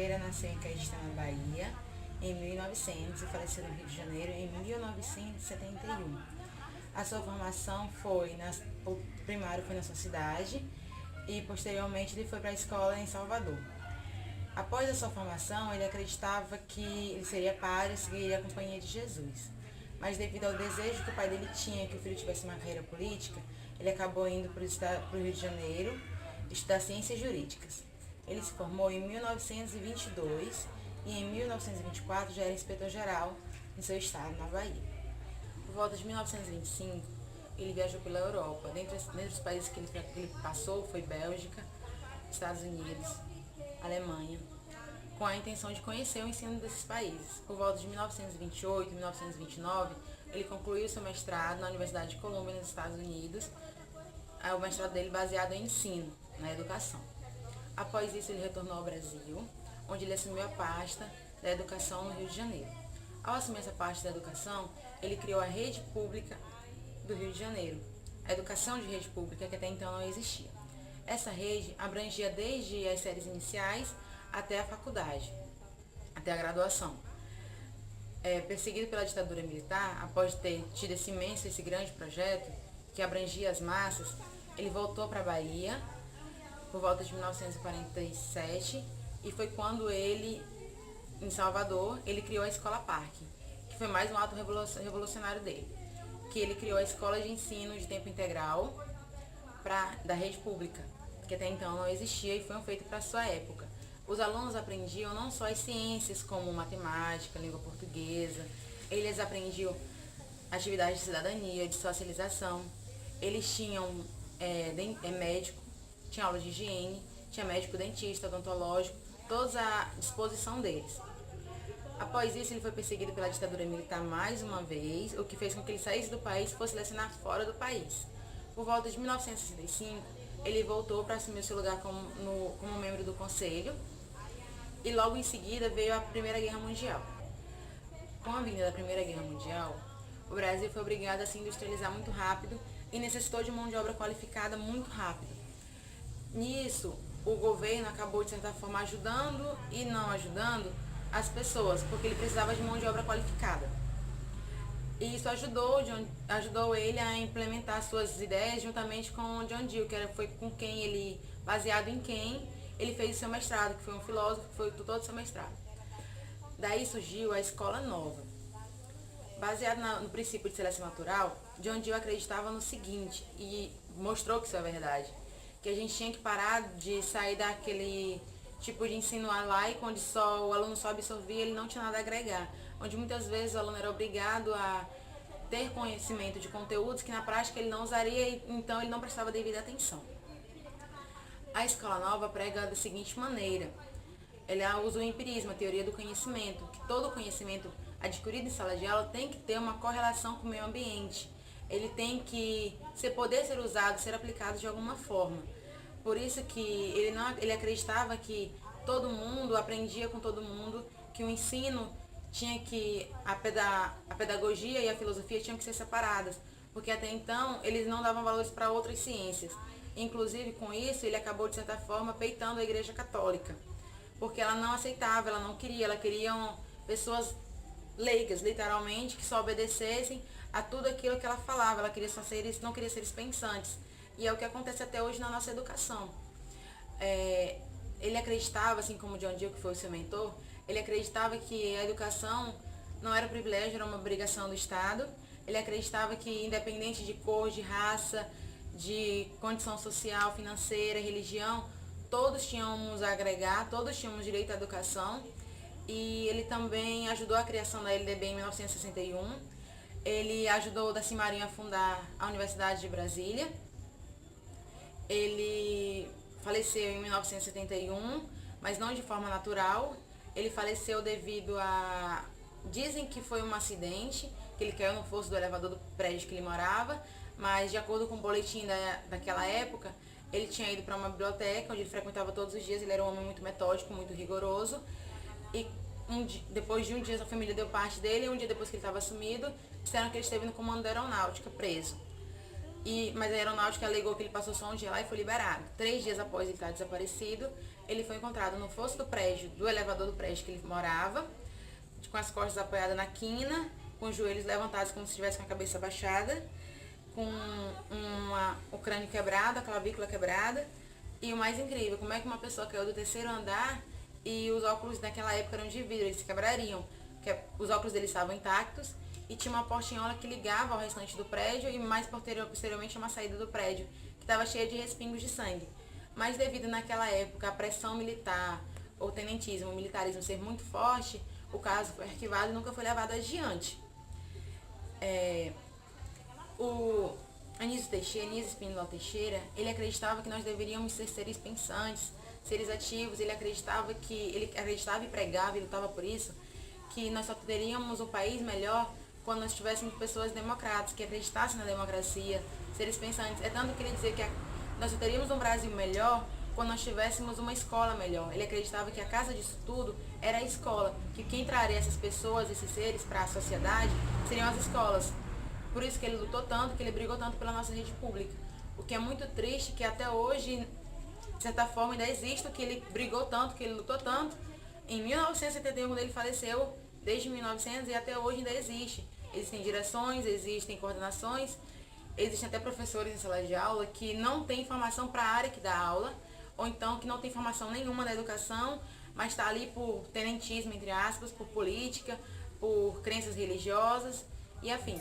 Teixeira nasceu em Caetité, na Bahia, em 1900 e faleceu no Rio de Janeiro em 1971. A sua formação o primário foi na sua cidade e posteriormente ele foi para a escola em Salvador. Após a sua formação, ele acreditava que ele seria padre e seguiria a companhia de Jesus. Mas devido ao desejo que o pai dele tinha que o filho tivesse uma carreira política, ele acabou indo para o Rio de Janeiro estudar ciências jurídicas. Ele se formou em 1922 e em 1924 já era inspetor-geral em seu estado, na Bahia. Por volta de 1925, ele viajou pela Europa. Dentre os países que ele passou foi Bélgica, Estados Unidos, Alemanha, com a intenção de conhecer o ensino desses países. Por volta de 1928 e 1929, ele concluiu seu mestrado na Universidade de Colômbia, nos Estados Unidos, o mestrado dele baseado em ensino, na educação. Após isso, ele retornou ao Brasil, onde ele assumiu a pasta da educação no Rio de Janeiro. Ao assumir essa parte da educação, ele criou a rede pública do Rio de Janeiro, a educação de rede pública que até então não existia. Essa rede abrangia desde as séries iniciais até a faculdade, até a graduação. Perseguido pela ditadura militar, após ter tido esse grande projeto que abrangia as massas, ele voltou para a Bahia por volta de 1947 e foi quando ele, em Salvador, ele criou a Escola Parque, que foi mais um ato revolucionário dele, que ele criou a escola de ensino de tempo integral da rede pública, que até então não existia e foi um feito para a sua época. Os alunos aprendiam não só as ciências, como matemática, língua portuguesa, eles aprendiam atividades de cidadania, de socialização, eles tinham médico, tinha aula de higiene, tinha médico dentista, odontológico, todos à disposição deles. Após isso, ele foi perseguido pela ditadura militar mais uma vez, o que fez com que ele saísse do país e fosse lecionar fora do país. Por volta de 1965, ele voltou para assumir seu lugar como membro do conselho e logo em seguida veio a Primeira Guerra Mundial. Com a vinda da Primeira Guerra Mundial, o Brasil foi obrigado a se industrializar muito rápido e necessitou de mão de obra qualificada muito rápido. Nisso, o governo acabou, de certa forma, ajudando e não ajudando as pessoas, porque ele precisava de mão de obra qualificada. E isso ajudou ele a implementar suas ideias juntamente com o John Dewey, foi com quem ele, baseado em quem ele fez o seu mestrado, que foi um filósofo que foi o tutor do seu mestrado. Daí surgiu a Escola Nova. Baseado no princípio de seleção natural, John Dewey acreditava no seguinte, e mostrou que isso é verdade, que a gente tinha que parar de sair daquele tipo de ensino laico, onde só o aluno só absorvia, ele não tinha nada a agregar, onde muitas vezes o aluno era obrigado a ter conhecimento de conteúdos que na prática ele não usaria e então ele não prestava devida atenção. A Escola Nova prega da seguinte maneira: ela usa o empirismo, a teoria do conhecimento, que todo conhecimento adquirido em sala de aula tem que ter uma correlação com o meio ambiente. Ele tem que poder ser usado, ser aplicado de alguma forma. Por isso que ele acreditava que todo mundo aprendia com todo mundo, que o ensino a pedagogia e a filosofia tinham que ser separadas, porque até então eles não davam valores para outras ciências. Inclusive, com isso, ele acabou, de certa forma, peitando a Igreja Católica, porque ela não aceitava, ela não queria, ela queria pessoas leigas, literalmente, que só obedecessem a tudo aquilo que ela falava, ela queria não queria seres pensantes. E é o que acontece até hoje na nossa educação. Ele acreditava, assim como John Dewey, que foi o seu mentor, ele acreditava que a educação não era um privilégio, era uma obrigação do Estado. Ele acreditava que, independente de cor, de raça, de condição social, financeira, religião, todos tínhamos a agregar, todos tínhamos direito à educação. E ele também ajudou a criação da LDB em 1961. Ele ajudou o Darcy Marinho a fundar a Universidade de Brasília. Ele faleceu em 1971, mas não de forma natural. Ele faleceu devido a... Dizem que foi um acidente, que ele caiu no fosso do elevador do prédio que ele morava, mas de acordo com o boletim daquela época, ele tinha ido para uma biblioteca, onde ele frequentava todos os dias. Ele era um homem muito metódico, muito rigoroso. E depois de um dia, a família deu parte dele, e um dia depois que ele estava sumido, disseram que ele esteve no comando da aeronáutica, preso. Mas a aeronáutica alegou que ele passou só um dia lá e foi liberado. 3 dias após ele estar desaparecido, ele foi encontrado no fosso do prédio, do elevador do prédio que ele morava, com as costas apoiadas na quina, com os joelhos levantados como se estivesse com a cabeça baixada, com o crânio quebrado, a clavícula quebrada. E o mais incrível, como é que uma pessoa caiu do terceiro andar e os óculos naquela época eram de vidro, eles se quebrariam. Os óculos dele estavam intactos e tinha uma portinhola que ligava ao restante do prédio e mais posteriormente uma saída do prédio, que estava cheia de respingos de sangue. Mas devido naquela época à pressão militar, o tenentismo, o militarismo ser muito forte, o caso foi arquivado e nunca foi levado adiante. O Anísio Espíndola Teixeira, ele acreditava que nós deveríamos ser seres pensantes, seres ativos. Ele acreditava e pregava e lutava por isso, que nós só teríamos um país melhor quando nós tivéssemos pessoas democráticas, que acreditassem na democracia, seres pensantes. É tanto que ele dizia que nós só teríamos um Brasil melhor quando nós tivéssemos uma escola melhor. Ele acreditava que a casa disso tudo era a escola, que quem traria essas pessoas, esses seres para a sociedade, seriam as escolas. Por isso que ele lutou tanto, que ele brigou tanto pela nossa rede pública. O que é muito triste, que até hoje, de certa forma, ainda existe o que ele brigou tanto, que ele lutou tanto. Em 1971, quando ele faleceu, desde 1900 e até hoje ainda existe. Existem direções, existem coordenações, existem até professores em sala de aula que não têm formação para a área que dá aula, ou então que não tem formação nenhuma na educação, mas está ali por tenentismo, entre aspas, por política, por crenças religiosas e afins.